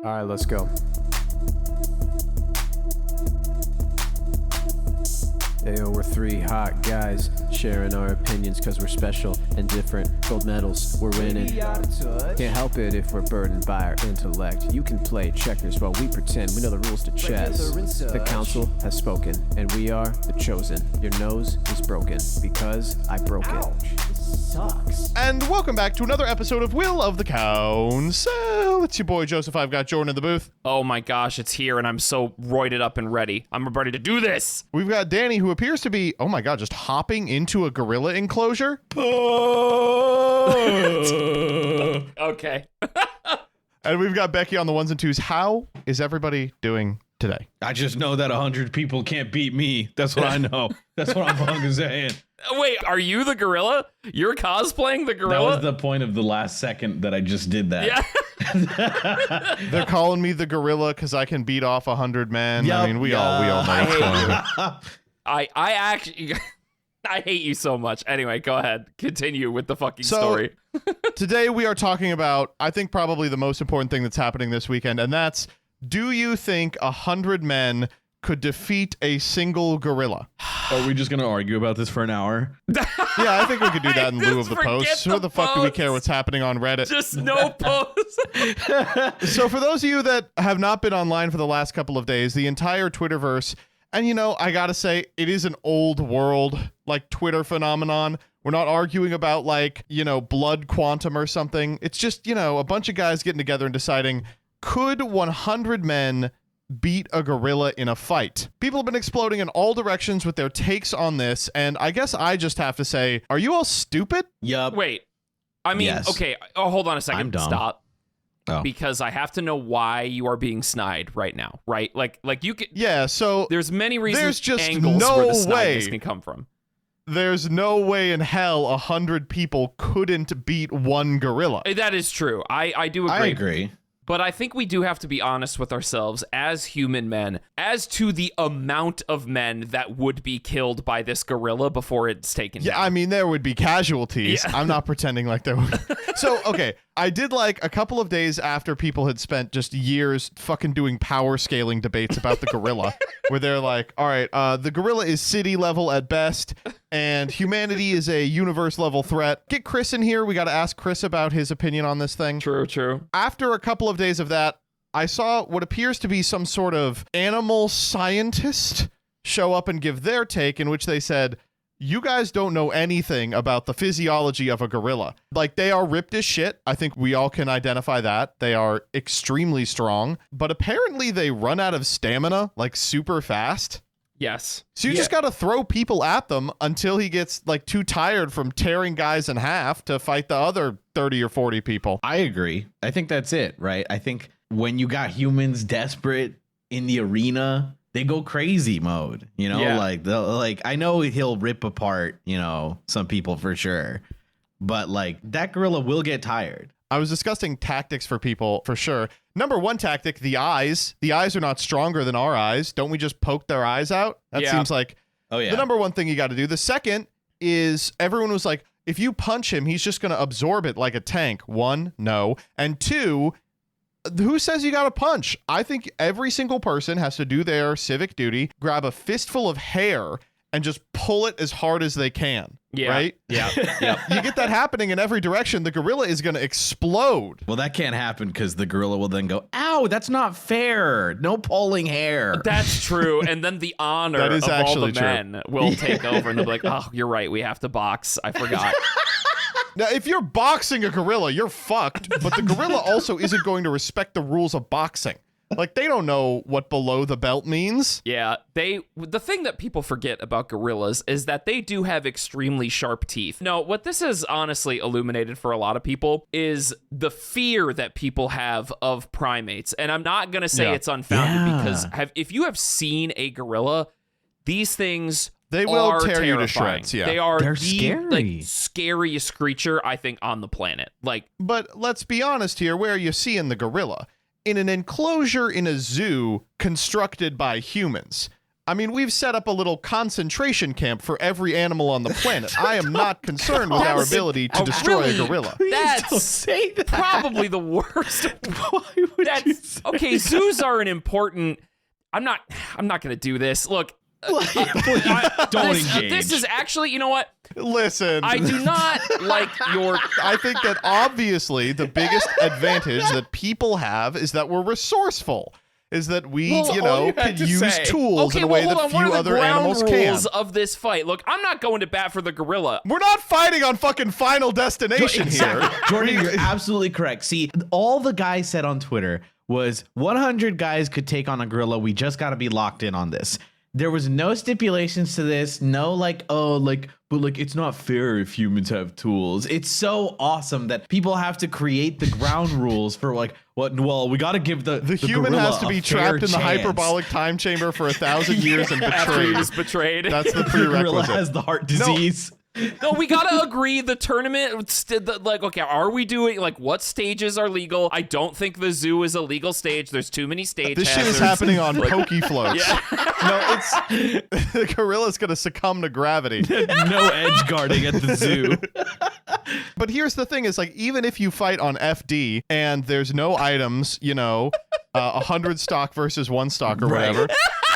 All right, let's go. Ayo, we're three hot guys sharing our opinions because we're special and different. Gold medals, we're winning. Can't help it if we're burdened by our intellect. You can play checkers while we pretend we know the rules to chess. The council has spoken, and we are the chosen. Your nose is broken because I broke it. Sucks. And welcome back to another episode of Will of the Council. It's your boy Joseph. I've got Jordan in the booth. Oh my gosh, it's here, and I'm so roided up and ready. I'm ready to do this. We've got Danny, who appears to be, oh my god, just hopping into a gorilla enclosure. Okay. And we've got Becky on the ones and twos. How is everybody doing today? I just know that 100 people can't beat me. That's what I know. That's what I'm fucking saying. Wait, are you the gorilla? You're cosplaying the gorilla? That was the point of the last second that I just did that. Yeah. They're calling me the gorilla because I can beat off 100 men. Yep, I mean, we all know what's going on. I actually... I hate you so much. Anyway, go ahead. Continue with the fucking So, story. Today we are talking about, I think, probably the most important thing that's happening this weekend, and that's, do you think 100 men could defeat a single gorilla? Are we just going to argue about this for an hour? Yeah, I think we could do that in lieu of the Just forget posts. the Who the fuck do we posts. care what's happening on Reddit? Just no pose. So for those of you that have not been online for the last couple of days, the entire Twitterverse, and you know, I gotta say, it is an old world, like, Twitter phenomenon. We're not arguing about, like, you know, blood quantum or something. It's just, you know, a bunch of guys getting together and deciding, could 100 men beat a gorilla in a fight? People have been exploding in all directions with their takes on this, and I guess I just have to say, are you all stupid? Yup. Wait. I mean, Yes. okay. Oh, hold on a second. I'm dumb. Stop. Oh. Because I have to know why you are being snide right now, right? Like you could... Yeah, so There's many reasons, There's just angles no where the snidness way. can come from. there's no way in hell 100 people couldn't beat one gorilla. That is true. I do agree. I agree. But I think we do have to be honest with ourselves as human men as to the amount of men that would be killed by this gorilla before it's taken Yeah, down. I mean, there would be casualties. Yeah. I'm not pretending like there would. So, okay, I did like a couple of days after people had spent just years fucking doing power scaling debates about the gorilla, where they're like, all right, the gorilla is city level at best, and humanity is a universe level threat. Get Chris in here. We got to ask Chris about his opinion on this thing. True. After a couple of days of that, I saw what appears to be some sort of animal scientist show up and give their take, in which they said, you guys don't know anything about the physiology of a gorilla. Like, they are ripped as shit. I think we all can identify that. They are extremely strong, but apparently they run out of stamina, like, super fast. Yes. So you just got to throw people at them until he gets, like, too tired from tearing guys in half to fight the other 30 or 40 people. I agree. I think that's it, right? I think when you got humans desperate in the arena, they go crazy mode, you know, Yeah. like I know he'll rip apart, you know, some people for sure, but like that gorilla will get tired. I was discussing tactics for people, for sure. Number one tactic, the eyes. The eyes are not stronger than our eyes. Don't we just poke their eyes out? That Yeah. seems like Oh yeah. the number one thing you got to do. The second is, everyone was like, if you punch him, he's just going to absorb it like a tank. One, no. And two, who says you got to punch? I think every single person has to do their civic duty, grab a fistful of hair, and just pull it as hard as they can. Yeah. Right? Yeah. You get that happening in every direction, the gorilla is going to explode. Well, that can't happen because the gorilla will then go, ow, that's not fair. No pulling hair. That's true. And then the honor That is of all actually the true. men will take over, and they'll be like, oh, you're right. We have to box. I forgot. Now, if you're boxing a gorilla, you're fucked, but the gorilla also isn't going to respect the rules of boxing. Like, they don't know what below the belt means. Yeah, the thing that people forget about gorillas is that they do have extremely sharp teeth. No, what this has honestly illuminated for a lot of people is the fear that people have of primates. And I'm not going to say Yeah. it's unfounded Yeah. because if you have seen a gorilla, these things They will are tear you to terrifying. shreds, yeah. They are They're the scary. scariest creature, I think, on the planet. Like, But let's be honest here, where are you seeing the gorilla? In an enclosure in a zoo constructed by humans. I mean, we've set up a little concentration camp for every animal on the planet. I am not concerned with our ability to destroy a gorilla. That's say that. probably the worst. Why would you say Okay, zoos are an important. I'm not going to do this. Look, Don't engage. this is actually, you know what? Listen, I do not like your. I think that obviously the biggest advantage that people have is that we're resourceful. Is that we, Well, you all know, you had can to use say. tools in a way hold that on. What few are the other ground animals can. rules of this fight? Look, I'm not going to bat for the gorilla. We're not fighting on fucking Final Destination here. Jordan, you're absolutely correct. See, all the guy said on Twitter was 100 guys could take on a gorilla. We just got to be locked in on this. There was no stipulations to this. No, like, oh, like, but like, it's not fair if humans have tools. It's so awesome that people have to create the ground rules for like, what? Well, we got to give the human gorilla has to a be fair trapped in the chance. hyperbolic time chamber for 1,000 years and After he betrayed. was betrayed. That's the The gorilla prerequisite. has the heart disease. No, we gotta agree. The tournament, like, okay, are we doing like what stages are legal? I don't think the zoo is a legal stage. There's too many stage. This shit is hazards. happening on pokey floats. Yeah. No, it's the gorilla's gonna succumb to gravity. No edge guarding at the zoo. But here's the thing: is like even if you fight on FD and there's no items, you know, 100 stock versus 1 stock or Right. whatever,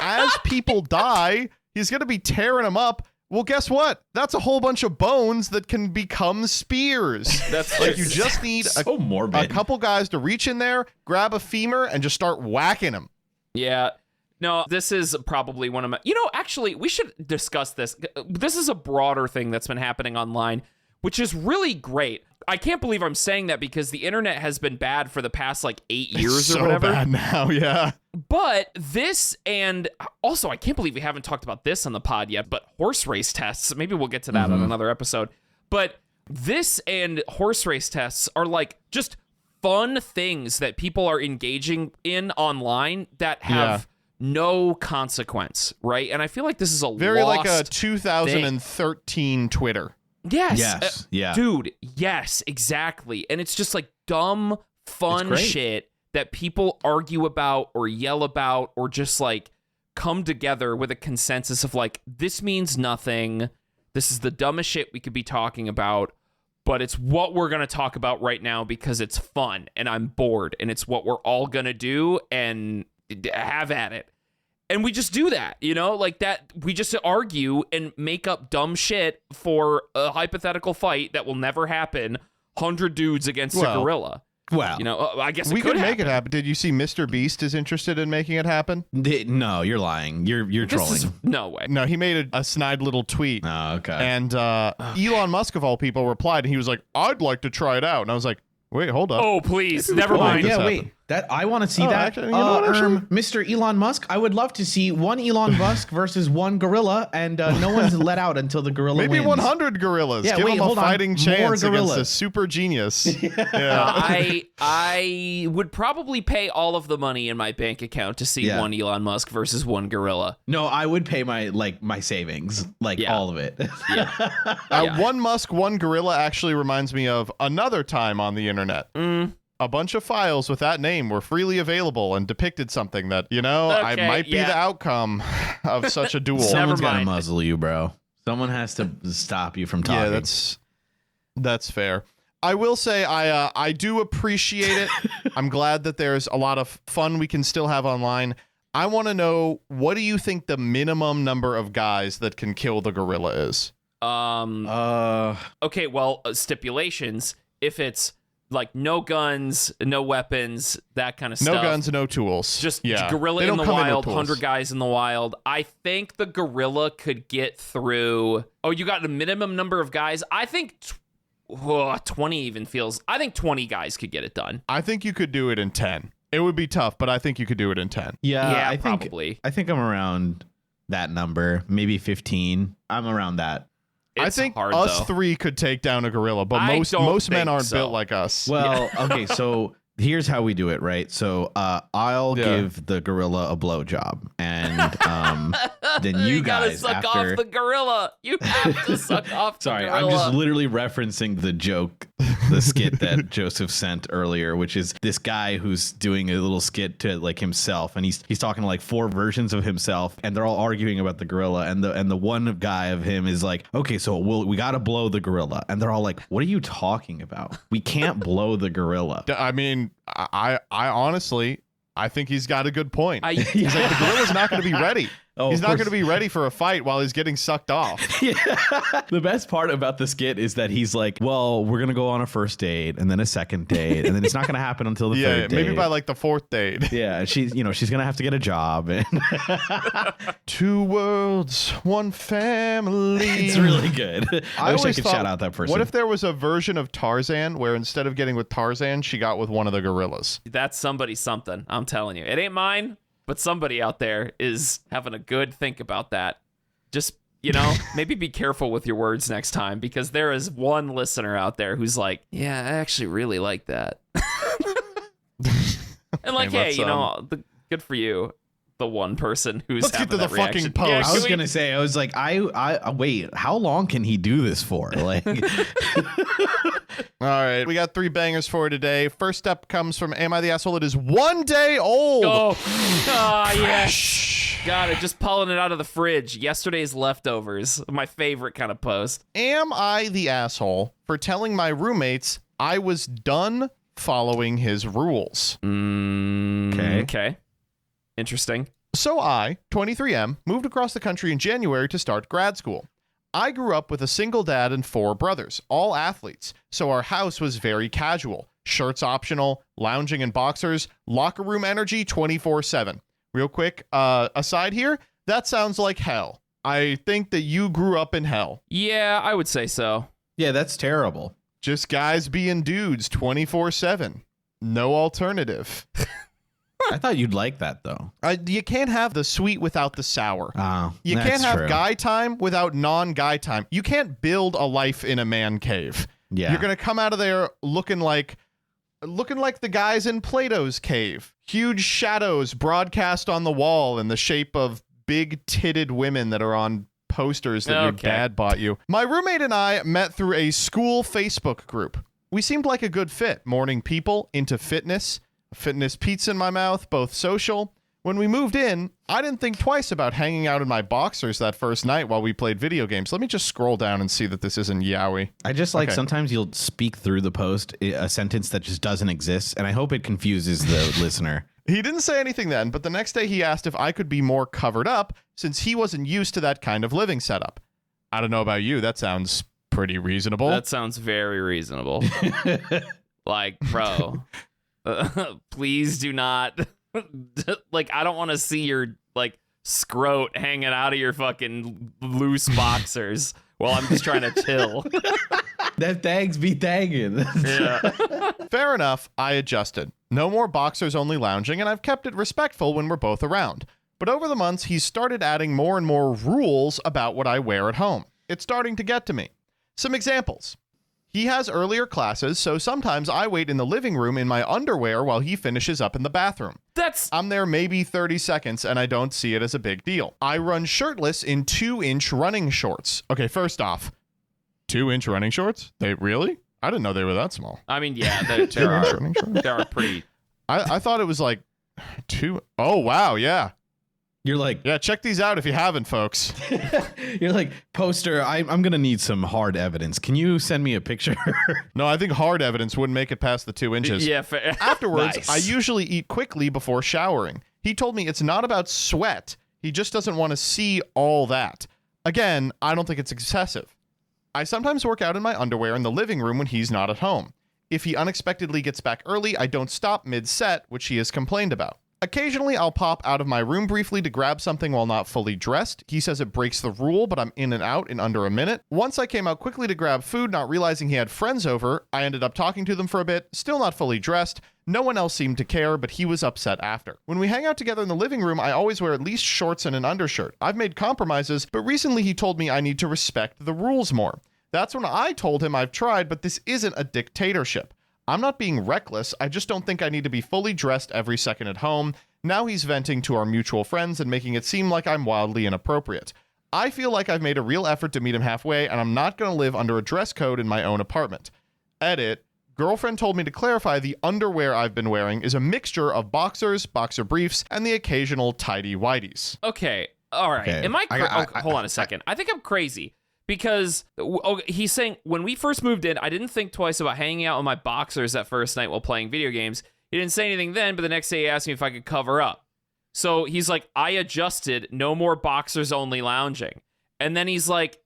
as people die, he's gonna be tearing them up. Well, guess what? That's a whole bunch of bones that can become spears. That's Like you just need So morbid. a couple guys to reach in there, grab a femur, and just start whacking him. Yeah. No, this is probably one of my. You know, actually, we should discuss this. This is a broader thing that's been happening online, which is really great. I can't believe I'm saying that because the internet has been bad for the past like 8 years It's so or whatever. bad now, yeah. But this, and also, I can't believe we haven't talked about this on the pod yet, but horse race tests. Maybe we'll get to that on another episode. But this and horse race tests are like just fun things that people are engaging in online that have no consequence, right? And I feel like this is a Very lost like a 2013 Twitter. Yes. Yes, yeah. Dude, yes, exactly. And it's just like dumb, fun great. shit that people argue about or yell about or just like come together with a consensus of like, this means nothing. This is the dumbest shit we could be talking about, but it's what we're going to talk about right now because it's fun and I'm bored and it's what we're all going to do and have at it. And we just do that, you know, like that. We just argue and make up dumb shit for a hypothetical fight that will never happen. 100 dudes against a gorilla. Well, You know, I guess We it could could make happen. it happen. Did you see Mr. Beast is interested in making it happen? no, you're lying. You're This trolling. is no way. No, he made a snide little tweet. Oh, okay. And Elon Musk, of all people, replied, and he was like, I'd like to try it out. And I was like, wait, hold up. Oh, please, never Oh, mind. yeah. yeah, happen. wait. That I want to see Oh, that. actually, you know what, actually? Mr. Elon Musk, I would love to see one Elon Musk versus one gorilla, and no one's let out until the gorilla Maybe wins. 100 gorillas. Yeah, Give wait, him a hold on. fighting More chance against a gorillas. super genius. I would probably pay all of the money in my bank account to see Yeah. one Elon Musk versus one gorilla. No, I would pay my savings, like Yeah. all of it. Yeah. One Musk, one gorilla actually reminds me of another time on the internet. A bunch of files with that name were freely available and depicted something that, you know, I Okay, might be yeah. the outcome of such a duel. Someone's got to mind. muzzle you, bro. Someone has to stop you from talking. Yeah, that's fair. I will say I do appreciate it. I'm glad that there's a lot of fun we can still have online. I want to know, what do you think the minimum number of guys that can kill the gorilla is? Okay, well, stipulations. If it's like no guns, no weapons, that kind of No stuff. guns, no tools. Just yeah. gorilla They in don't the come with wild, tools. 100 guys in the wild. I think the gorilla could get through. Oh, you got the minimum number of guys? I think 20 even feels. I think 20 guys could get it done. I think you could do it in 10. It would be tough, but I think you could do it in 10. Yeah, I think, probably. I think I'm around that number, maybe 15. I'm around that. I It's think hard, us though. three could take down a gorilla, but I most don't men think aren't so. built like us. Well, okay, so here's how we do it, right? So I'll Yeah. give the gorilla a blowjob, and then you gotta guys suck after. off the gorilla. You have to suck off the Sorry, gorilla. I'm just literally referencing the joke the skit that Joseph sent earlier, which is this guy who's doing a little skit to like himself, and he's talking to like 4 versions of himself, and they're all arguing about the gorilla, and the one guy of him is like, okay, so we got to blow the gorilla, and they're all like, what are you talking about? We can't blow the gorilla. I mean, I honestly, I think he's got a good point. He's like, the gorilla's not going to be ready. Oh, he's not going to be ready for a fight while he's getting sucked off. Yeah. The best part about the skit is that he's like, well, we're going to go on a first date and then a second date, and then it's not going to happen until the third date. Maybe by like the 4th date. Yeah, she's going to have to get a job. And 2 worlds, 1 family. It's really good. I wish I could shout out that person. What if there was a version of Tarzan where instead of getting with Tarzan, she got with one of the gorillas? That's somebody something. I'm telling you. It ain't mine, but somebody out there is having a good think about that. Just, maybe be careful with your words next time, because there is one listener out there who's like, yeah, I actually really like that. And like, hey, good for you. The one person who's let's get to the reaction. fucking post. Yeah, I was gonna say, I was like, I wait, how long can he do this for? Like, all right, we got 3 bangers for today. First up comes from Am I the Asshole? It is 1 day old. Yes. Got it. Just pulling it out of the fridge. Yesterday's leftovers. My favorite kind of post. Am I the asshole for telling my roommates I was done following his rules? Okay. Interesting. So I, 23M, moved across the country in January to start grad school. I grew up with a single dad and 4 brothers, all athletes, so our house was very casual. Shirts optional, lounging in boxers, locker room energy 24/7. Real quick, aside here, that sounds like hell. I think that you grew up in hell. Yeah, I would say so. yeah, that's terrible. Just guys being dudes 24/7. No alternative. I thought you'd like that though. You can't have the sweet without the sour. Oh, You that's can't have true. guy time without non-guy time. You can't build a life in a man cave. Yeah. You're going to come out of there looking like the guys in Plato's cave. Huge shadows broadcast on the wall in the shape of big-titted women that are on posters that your dad bought you. My roommate and I met through a school Facebook group. We seemed like a good fit. Morning people, into fitness pizza in my mouth, both social. When we moved in, I didn't think twice about hanging out in my boxers that first night while we played video games. Let me just scroll down and see that this isn't yaoi. I just like Okay. sometimes you'll speak through the post a sentence that just doesn't exist, and I hope it confuses the listener. He didn't say anything then, but the next day he asked if I could be more covered up since he wasn't used to that kind of living setup. I don't know about you. That sounds pretty reasonable. That sounds very reasonable. Like, bro, please do not. Like, I don't want to see your like scrote hanging out of your fucking loose boxers while I'm just trying to chill. That thanks be thanking. Yeah. Fair enough, I adjusted. No more boxers only lounging, and I've kept it respectful when we're both around. But over the months, he's started adding more and more rules about what I wear at home. It's starting to get to me. Some examples. He has earlier classes, so sometimes I wait in the living room in my underwear while he finishes up in the bathroom. I'm there maybe 30 seconds, and I don't see it as a big deal. I run shirtless in 2-inch running shorts. Okay, first off, 2-inch running shorts? They really? I didn't know they were that small. I mean, yeah, there 2-inch are running shorts? there are pretty. I thought it was like 2. Oh, wow, yeah. You're like, Yeah, check these out if you haven't, folks. you're like, poster, I'm gonna need some hard evidence. Can you send me a picture? No, I think hard evidence wouldn't make it past the 2 inches. Yeah. Fair. Afterwards, Nice. I usually eat quickly before showering. He told me it's not about sweat. He just doesn't want to see all that. Again, I don't think it's excessive. I sometimes work out in my underwear in the living room when he's not at home. If he unexpectedly gets back early, I don't stop mid-set, which he has complained about. Occasionally, I'll pop out of my room briefly to grab something while not fully dressed. He says it breaks the rule, but I'm in and out in under a minute. Once I came out quickly to grab food, not realizing he had friends over. I ended up talking to them for a bit, still not fully dressed. No one else seemed to care, but he was upset after. When we hang out together in the living room, I always wear at least shorts and an undershirt. I've made compromises, but recently he told me I need to respect the rules more. That's when I told him I've tried, but this isn't a dictatorship. I'm not being reckless, I just don't think I need to be fully dressed every second at home. Now he's venting to our mutual friends and making it seem like I'm wildly inappropriate. I feel like I've made a real effort to meet him halfway, and I'm not going to live under a dress code in my own apartment. Edit. Girlfriend told me to clarify the underwear I've been wearing is a mixture of boxers, boxer briefs, and the occasional tidy whities. Okay. All right. Okay. Am I hold on a second. I think I'm crazy because he's saying when we first moved in, I didn't think twice about hanging out in my boxers that first night while playing video games. He didn't say anything then, but the next day he asked me if I could cover up. So he's like, I adjusted, no more boxers only lounging. And then he's like,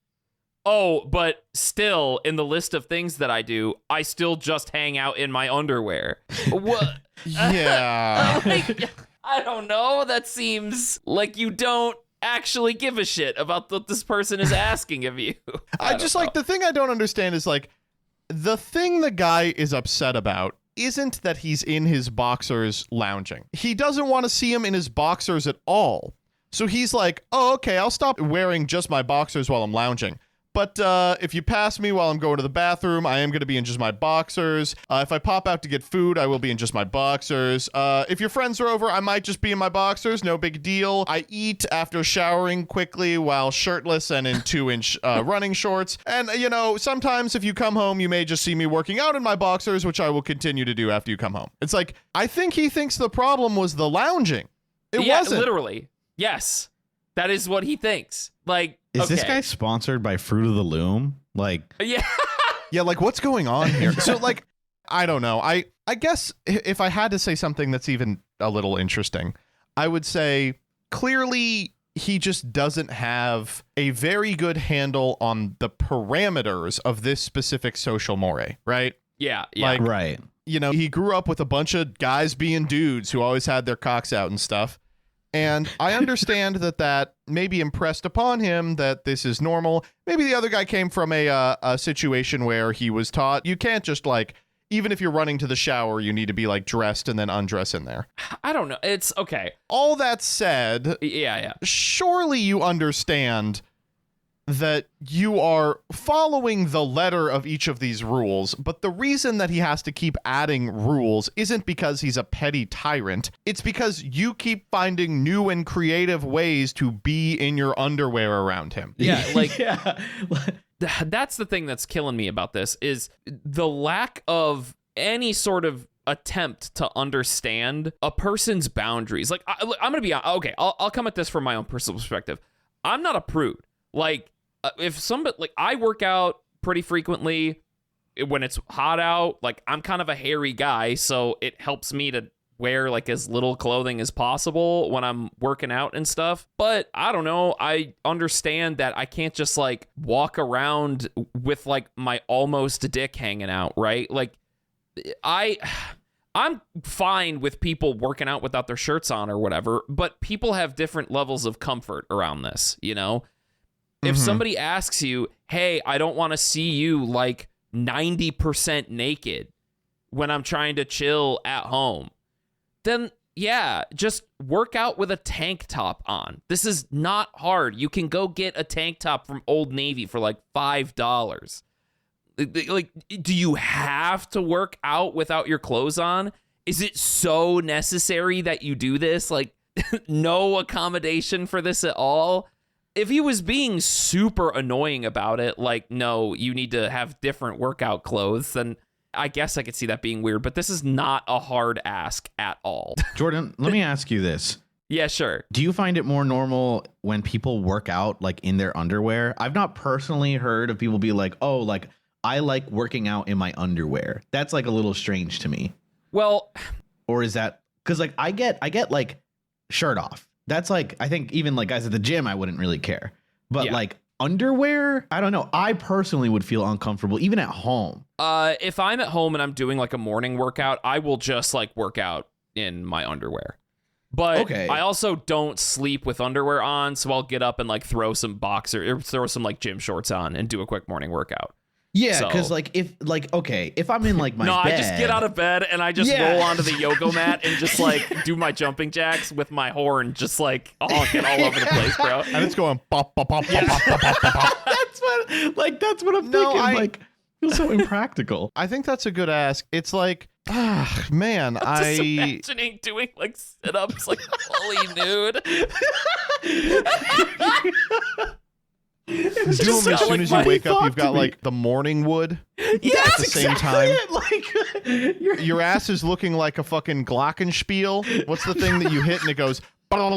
oh, but still, in the list of things that I do, I still just hang out in my underwear. What? Yeah. Like, I don't know. That seems like you don't actually give a shit about what this person is asking of you. I just like the thing I don't understand is like the thing the guy is upset about isn't that he's in his boxers lounging. He doesn't want to see him in his boxers at all. So he's like, oh, okay, I'll stop wearing just my boxers while I'm lounging. But if you pass me while I'm going to the bathroom, I am going to be in just my boxers. If I pop out to get food, I will be in just my boxers. If your friends are over, I might just be in my boxers. No big deal. I eat after showering quickly while shirtless and in 2-inch running shorts. And, you know, sometimes if you come home, you may just see me working out in my boxers, which I will continue to do after you come home. It's like, I think he thinks the problem was the lounging. It wasn't. Literally. Yes. That is what he thinks. Like, Is this guy sponsored by Fruit of the Loom? Like, yeah. Yeah, like what's going on here? So like, I don't know. I guess if I had to say something that's even a little interesting, I would say clearly he just doesn't have a very good handle on the parameters of this specific social mores, right? Yeah. Like, right. You know, he grew up with a bunch of guys being dudes who always had their cocks out and stuff. And I understand that may be impressed upon him that this is normal. Maybe the other guy came from a situation where he was taught you can't just like, even if you're running to the shower, you need to be like dressed and then undress in there. I don't know. It's okay. All that said, Yeah. surely you understand that you are following the letter of each of these rules, but the reason that he has to keep adding rules isn't because he's a petty tyrant. It's because you keep finding new and creative ways to be in your underwear around him. Yeah, like yeah. that's the thing that's killing me about this is the lack of any sort of attempt to understand a person's boundaries. Like I'm gonna be okay. I'll come at this from my own personal perspective. I'm not a prude. Like if somebody like I work out pretty frequently when it's hot out. Like I'm kind of a hairy guy, so it helps me to wear like as little clothing as possible when I'm working out and stuff. But I don't know. I understand that I can't just like walk around with like my almost dick hanging out, right? Like I'm fine with people working out without their shirts on or whatever, but people have different levels of comfort around this, you know? If somebody asks you, hey, I don't want to see you like 90% naked when I'm trying to chill at home, then yeah, just work out with a tank top on. This is not hard. You can go get a tank top from Old Navy for like $5. Like, do you have to work out without your clothes on? Is it so necessary that you do this? Like, no accommodation for this at all? If he was being super annoying about it, like, no, you need to have different workout clothes, then I guess I could see that being weird, but this is not a hard ask at all. Jordan, let me ask you this. Yeah, sure. Do you find it more normal when people work out like in their underwear? I've not personally heard of people be like, oh, like I like working out in my underwear. That's like a little strange to me. Well, or is that because like I get like shirt off. That's like, I think even like guys at the gym, I wouldn't really care. But yeah. Like underwear, I don't know. I personally would feel uncomfortable even at home. If I'm at home and I'm doing like a morning workout, I will just like work out in my underwear. But okay. I also don't sleep with underwear on, so I'll get up and like throw some like gym shorts on and do a quick morning workout. Yeah, because like if I'm in like my bed, I just get out of bed and I just roll onto the yoga mat and just like do my jumping jacks with my horn, just like honking all over the place, bro. And it's going pop, pop, pop, pop, pop, pop, pop, pop. That's what I'm thinking. Like, feels so impractical. I think that's a good ask. It's like, man, I'm just imagining doing like sit-ups like fully nude. Doom, just as soon like as you my wake up, thought you've to got me. like the morning wood Yeah, at the same time. Like, Your ass is looking like a fucking glockenspiel. What's the thing that you hit and it goes? What's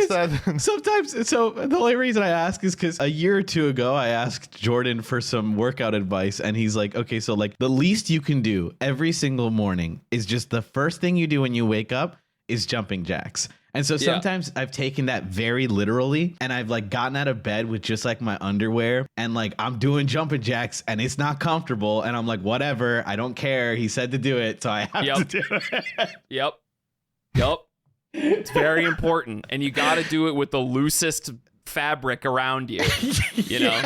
that? sometimes, so the only reason I ask is because a year or two ago, I asked Jordan for some workout advice, and he's like, okay, so like the least you can do every single morning is just the first thing you do when you wake up is jumping jacks. And so sometimes I've taken that very literally, and I've like gotten out of bed with just like my underwear, and like I'm doing jumping jacks and it's not comfortable, and I'm like, whatever, I don't care. He said to do it, so I have to do it. Yep. It's very important, and you got to do it with the loosest fabric around you. You know.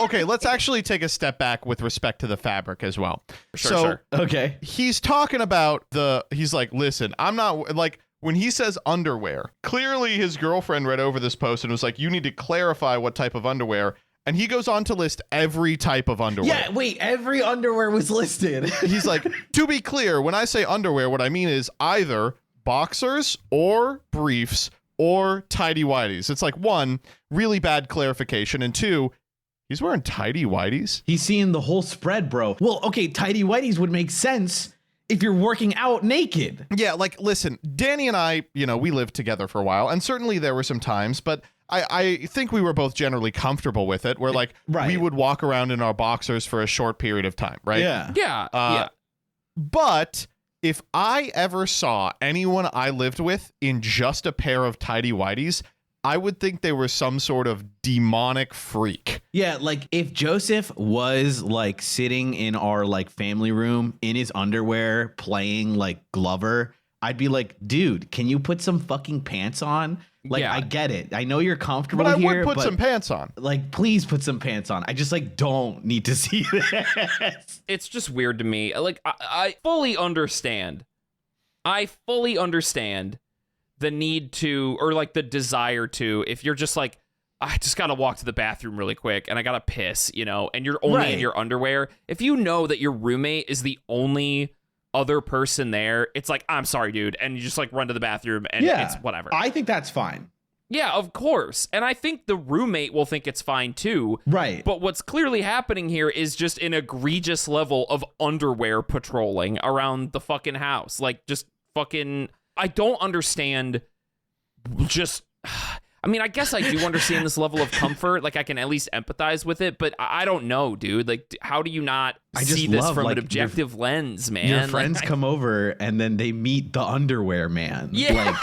Okay, let's actually take a step back with respect to the fabric as well. Sure. Okay. He's talking about he's like, listen, I'm not like, when he says underwear, clearly his girlfriend read over this post and was like, you need to clarify what type of underwear. And he goes on to list every type of underwear. Yeah, wait, every underwear was listed. He's like, to be clear, when I say underwear, what I mean is either boxers or briefs or tidy whities. It's like, one, really bad clarification, and two, he's wearing tidy whities. He's seeing the whole spread, bro. Well, okay, tidy whities would make sense if you're working out naked. Yeah, like, listen, Danny and I, we lived together for a while, and certainly there were some times, but I think we were both generally comfortable with it, where like we would walk around in our boxers for a short period of time, right? Yeah. But if I ever saw anyone I lived with in just a pair of tidy whities, I would think they were some sort of demonic freak. Yeah, like if Joseph was like sitting in our like family room in his underwear playing like Glover, I'd be like, dude, can you put some fucking pants on? Like, Yeah. I get it. I know you're comfortable But I here, would put but some pants on. like, please put some pants on. I just like don't need to see this. It's just weird to me. Like, I fully understand. I fully understand the need to, or like the desire to, if you're just like, I just got to walk to the bathroom really quick and I got to piss, and you're only in your underwear. If you know that your roommate is the only other person there, it's like, I'm sorry, dude. And you just like run to the bathroom and it's whatever. I think that's fine. Yeah, of course. And I think the roommate will think it's fine too. Right. But what's clearly happening here is just an egregious level of underwear patrolling around the fucking house. Like, just fucking, I don't understand just, I mean, I guess I do understand this level of comfort. Like, I can at least empathize with it, but I don't know, dude. Like, how do you not see this from an objective lens, man? Your friends come over and then they meet the underwear man. Yeah.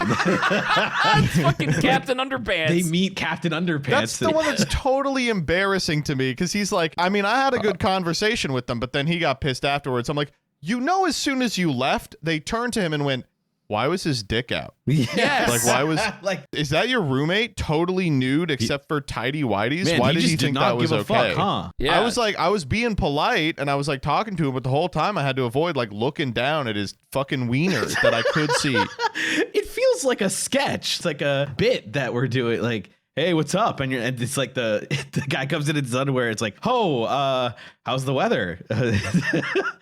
It's fucking Captain Underpants. They meet Captain Underpants. That's the one that's totally embarrassing to me, because he's like, I mean, I had a good conversation with them, but then he got pissed afterwards. I'm like, as soon as you left, they turned to him and went, why was his dick out? Yes. Like, why was is that your roommate totally nude except for tidy whities? Man, why he did just he think did not that was give a okay? fuck, huh? Yeah. I was being polite and I was like talking to him, but the whole time I had to avoid like looking down at his fucking wiener that I could see. It feels like a sketch. It's like a bit that we're doing. Like, hey, what's up? And it's like the guy comes in his underwear. It's like, how's the weather?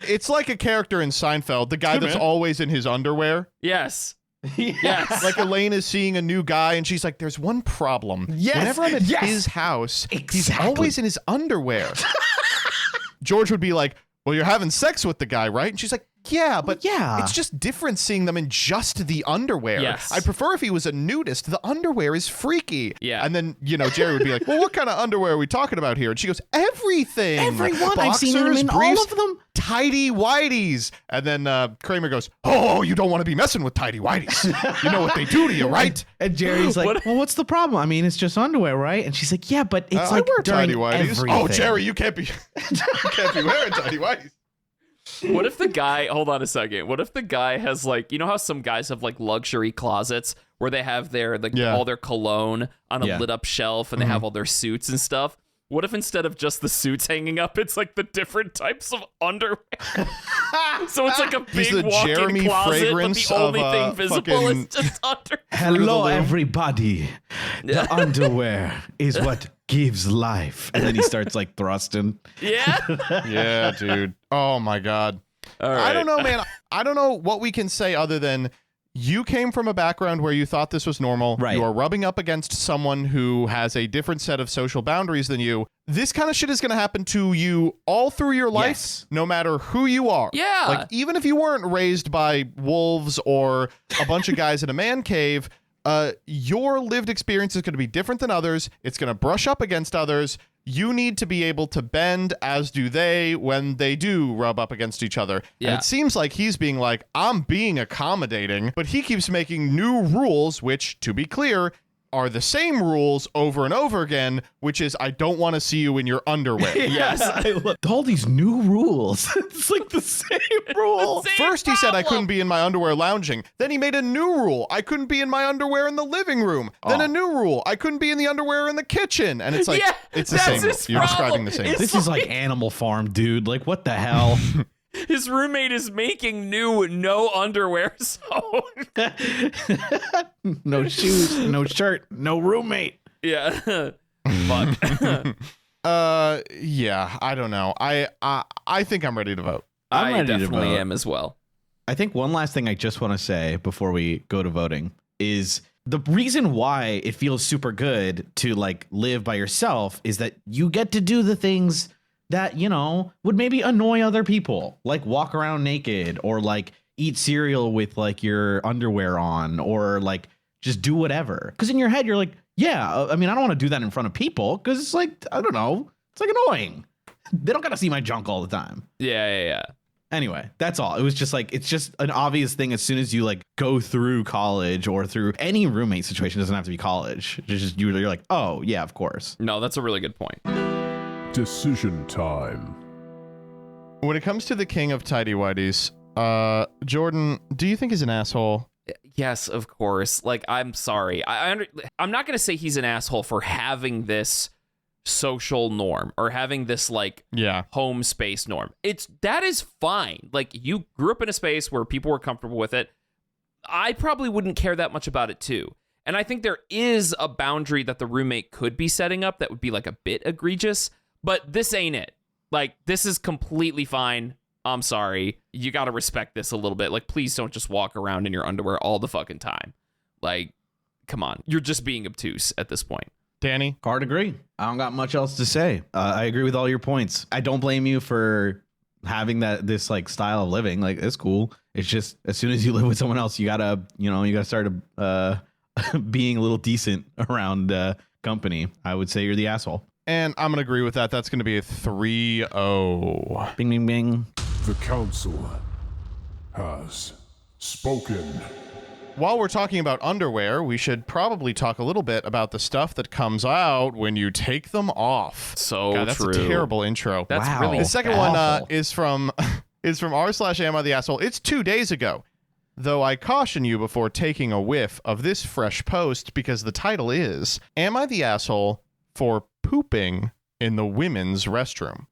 It's like a character in Seinfeld, the guy that's always in his underwear. Yes. Yes. Like Elaine is seeing a new guy and she's like, there's one problem. Yes, Whenever I'm at yes. his house, he's Exactly. always in his underwear. George would be like, well, you're having sex with the guy, right? And she's like, yeah, but yeah. it's just different seeing them in just the underwear. Yes. I'd prefer if he was a nudist. The underwear is freaky. Yeah. And then, Jerry would be like, well, what kind of underwear are we talking about here? And she goes, everything. Everyone. I've seen him in briefs, all of them. Tidy whities. And then Kramer goes, oh, you don't want to be messing with tidy whities. You know what they do to you, right? And Jerry's like, well, what's the problem? I mean, it's just underwear, right? And she's like, yeah, but it's I like wear during tidy whities. everything. Oh, Jerry, you can't be wearing tidy whities. What if the guy, hold on a second. What if the guy has like, how some guys have like luxury closets where they have all their cologne on a lit up shelf and they have all their suits and stuff? What if instead of just the suits hanging up, it's like the different types of underwear? So it's like a big the walk-in Jeremy closet, but fragrance the only of, thing visible is just underwear. Hello, everybody. The underwear is what gives life. And then he starts like thrusting. Yeah. Yeah, dude. Oh my God. All right. I don't know, man. I don't know what we can say other than you came from a background where you thought this was normal. Right. You are rubbing up against someone who has a different set of social boundaries than you. This kind of shit is going to happen to you all through your life, Yes. no matter who you are. Yeah. Like, even if you weren't raised by wolves or a bunch of guys in a man cave, your lived experience is going to be different than others. It's going to brush up against others. You need to be able to bend, as do they, when they do rub up against each other. Yeah. And it seems like he's being like, I'm being accommodating, but he keeps making new rules, which, to be clear, are the same rules over and over again, which is, I don't want to see you in your underwear. Yes. All these new rules. It's like the same rule. First, he said I couldn't be in my underwear lounging. Then he made a new rule. I couldn't be in my underwear in the living room. Then a new rule. I couldn't be in the underwear in the kitchen. And it's like, Yeah, it's the that's same. his You're describing problem. the same. It's This is like Animal Farm, dude. Like, what the hell? His roommate is making new no underwear, so No shoes, no shirt, no roommate. yeah. Fuck. Yeah, I don't know. I think I'm ready to vote. I'm I ready to definitely vote. am as well. I think one last thing I just want to say before we go to voting is the reason why it feels super good to like live by yourself is that you get to do the things that, you know, would maybe annoy other people, like walk around naked or like eat cereal with like your underwear on or like just do whatever. Because in your head, you're like, yeah, I mean, I don't want to do that in front of people because it's like, I don't know, it's like annoying. They don't got to see my junk all the time. Yeah. Anyway, that's all. It was just like, it's just an obvious thing as soon as you like go through college or through any roommate situation. It doesn't have to be college. It's just you're like, oh yeah, of course. No, that's a really good point. Decision time. When it comes to the king of tidy whities, Jordan, do you think he's an asshole? Yes, of course. Like, I'm sorry. I'm not going to say he's an asshole for having this social norm or having this like home space norm. That is fine. Like, you grew up in a space where people were comfortable with it. I probably wouldn't care that much about it too. And I think there is a boundary that the roommate could be setting up that would be like a bit egregious, but this ain't it. Like, this is completely fine. I'm sorry. You got to respect this a little bit. Like, please don't just walk around in your underwear all the fucking time. Like, come on. You're just being obtuse at this point. Danny? Hard agree. I don't got much else to say. I agree with all your points. I don't blame you for having this like style of living. Like, it's cool. It's just as soon as you live with someone else, you gotta start being a little decent around company. I would say you're the asshole. And I'm going to agree with that. That's going to be a 3-0. Bing, bing, bing. The council has spoken. While we're talking about underwear, we should probably talk a little bit about the stuff that comes out when you take them off. So God, that's true. a terrible intro. That's Wow. really The second awful. one is from r/Am I the Asshole. It's 2 days ago. Though I caution you before taking a whiff of this fresh post because the title is, Am I the Asshole for Pooping in the Women's Restroom?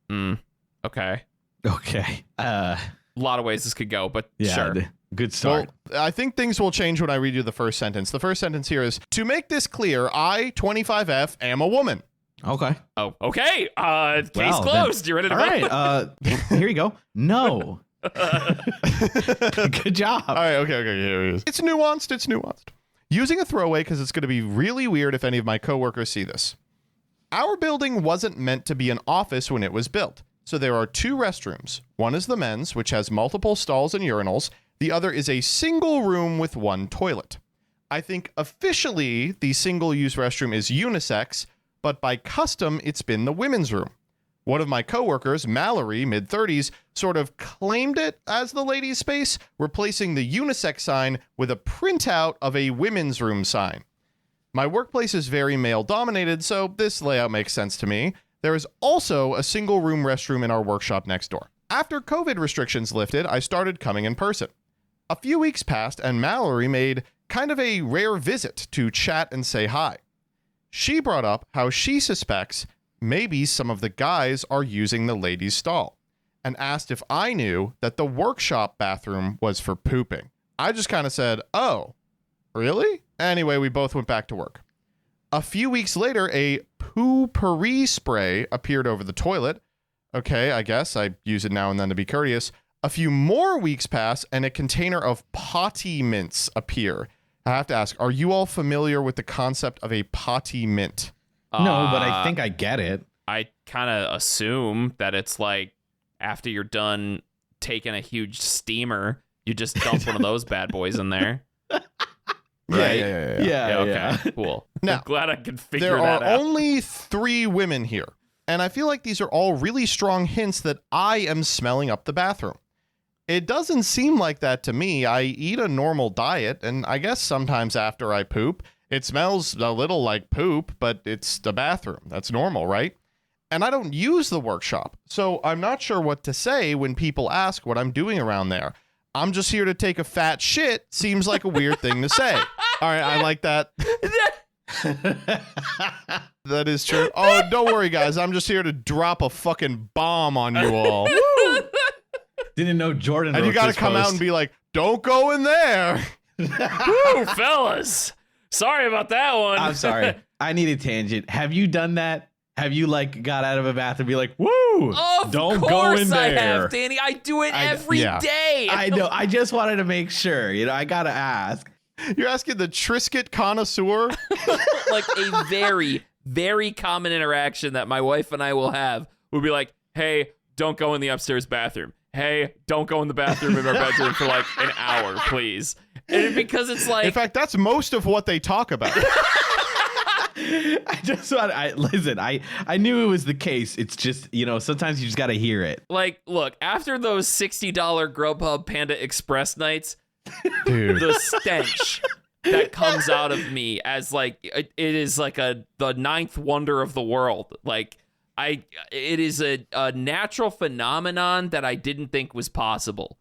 Okay. Okay. A lot of ways this could go, but Yeah. sure. Good start. Well, I think things will change when I read you the first sentence. The first sentence here is, to make this clear, I, 25F, am a woman. Okay. Oh, okay. Case Well, then- closed. You ready to All vote? right. Here you go. No. Good job. All right, okay, here it is. It's nuanced. Using a throwaway because it's going to be really weird if any of my coworkers see this. Our building wasn't meant to be an office when it was built, so there are 2 restrooms. One is the men's, which has multiple stalls and urinals. The other is a single room with 1 toilet. I think officially the single-use restroom is unisex, but by custom it's been the women's room. One of my coworkers, Mallory, mid-30s, sort of claimed it as the ladies' space, replacing the unisex sign with a printout of a women's room sign. My workplace is very male-dominated, so this layout makes sense to me. There is also a single-room restroom in our workshop next door. After COVID restrictions lifted, I started coming in person. A few weeks passed, and Mallory made kind of a rare visit to chat and say hi. She brought up how she suspects maybe some of the guys are using the ladies' stall, and asked if I knew that the workshop bathroom was for pooping. I just kind of said, oh, really? Anyway, we both went back to work. A few weeks later, a poo-pourri spray appeared over the toilet. Okay, I guess I use it now and then to be courteous. A few more weeks pass, and a container of potty mints appear. I have to ask, are you all familiar with the concept of a potty mint? No, but I think I get it. I kind of assume that it's like after you're done taking a huge steamer, you just dump one of those bad boys in there. Right? Yeah. Okay, cool. Now, I'm glad I could figure There that are out. only 3 women here, and I feel like these are all really strong hints that I am smelling up the bathroom. It doesn't seem like that to me. I eat a normal diet, and I guess sometimes after I poop, it smells a little like poop, but it's the bathroom. That's normal, right? And I don't use the workshop, so I'm not sure what to say when people ask what I'm doing around there. I'm just here to take a fat shit seems like a weird thing to say. All right, I like that. That is true. Oh, don't worry, guys. I'm just here to drop a fucking bomb on you all. Didn't know Jordan. And you got to this come out post. and be like, don't go in there. Woo, fellas. Sorry about that one. I'm sorry. I need a tangent. Have you done that? Have you like got out of a bath and be like, woo, Of don't course go in I there. have, Danny. I do it every yeah. day. I know. I just wanted to make sure. I got to ask. You're asking the Triscuit connoisseur? Like a very, very common interaction that my wife and I will have would be like, hey, don't go in the upstairs bathroom. Hey, don't go in the bathroom in our bedroom for like an hour, please. And because it's like, In fact, that's most of what they talk about. I just want. Listen. I knew it was the case. It's just sometimes you just got to hear it. like, look, after those $60 Grubhub Panda Express nights, Dude. the stench that comes out of me as like it is like the ninth wonder of the world. Like it is a natural phenomenon that I didn't think was possible.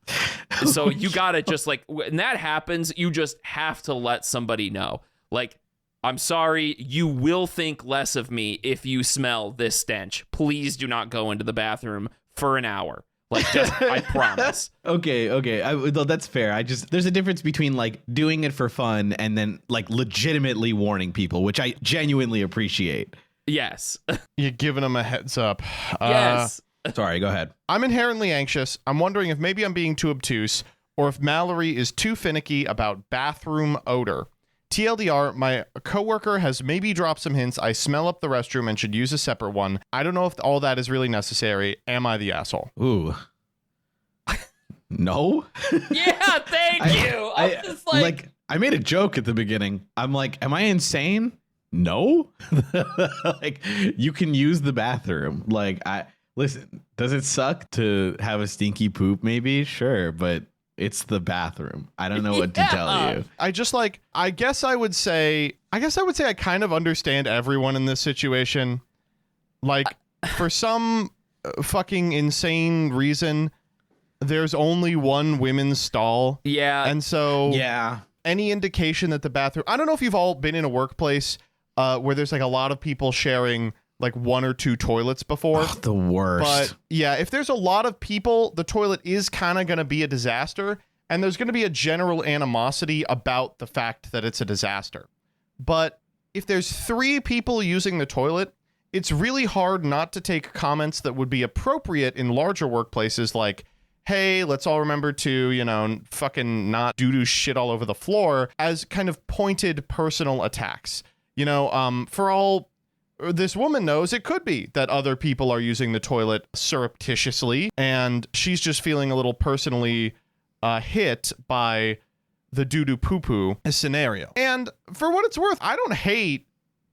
So you gotta just like when that happens, you just have to let somebody know. Like, I'm sorry, you will think less of me if you smell this stench. Please do not go into the bathroom for an hour. Like, just, I promise. Okay. That's fair. There's a difference between like doing it for fun and then like legitimately warning people, which I genuinely appreciate. Yes. You're giving them a heads up. Yes. Sorry, go ahead. I'm inherently anxious. I'm wondering if maybe I'm being too obtuse or if Mallory is too finicky about bathroom odor. TLDR, my coworker has maybe dropped some hints. I smell up the restroom and should use a separate one. I don't know if all that is really necessary. Am I the asshole? Ooh. No. Yeah, thank you. I'm just like I made a joke at the beginning. I'm like, am I insane? No. Like, you can use the bathroom. Like, listen, does it suck to have a stinky poop? Maybe, sure, but it's the bathroom. I don't know what to tell you. I guess I would say I kind of understand everyone in this situation. Like, for some fucking insane reason, there's only one women's stall. yeah. And so Yeah. any indication that the bathroom, I don't know if you've all been in a workplace where there's like a lot of people sharing like 1 or 2 toilets before. Ugh, the worst. But yeah, if there's a lot of people, the toilet is kind of going to be a disaster. And there's going to be a general animosity about the fact that it's a disaster. But if there's 3 people using the toilet, it's really hard not to take comments that would be appropriate in larger workplaces like, hey, let's all remember to, fucking not doo-doo shit all over the floor as kind of pointed personal attacks. For all this woman knows, it could be that other people are using the toilet surreptitiously, and she's just feeling a little personally hit by the doo-doo poo-poo scenario. And for what it's worth, I don't hate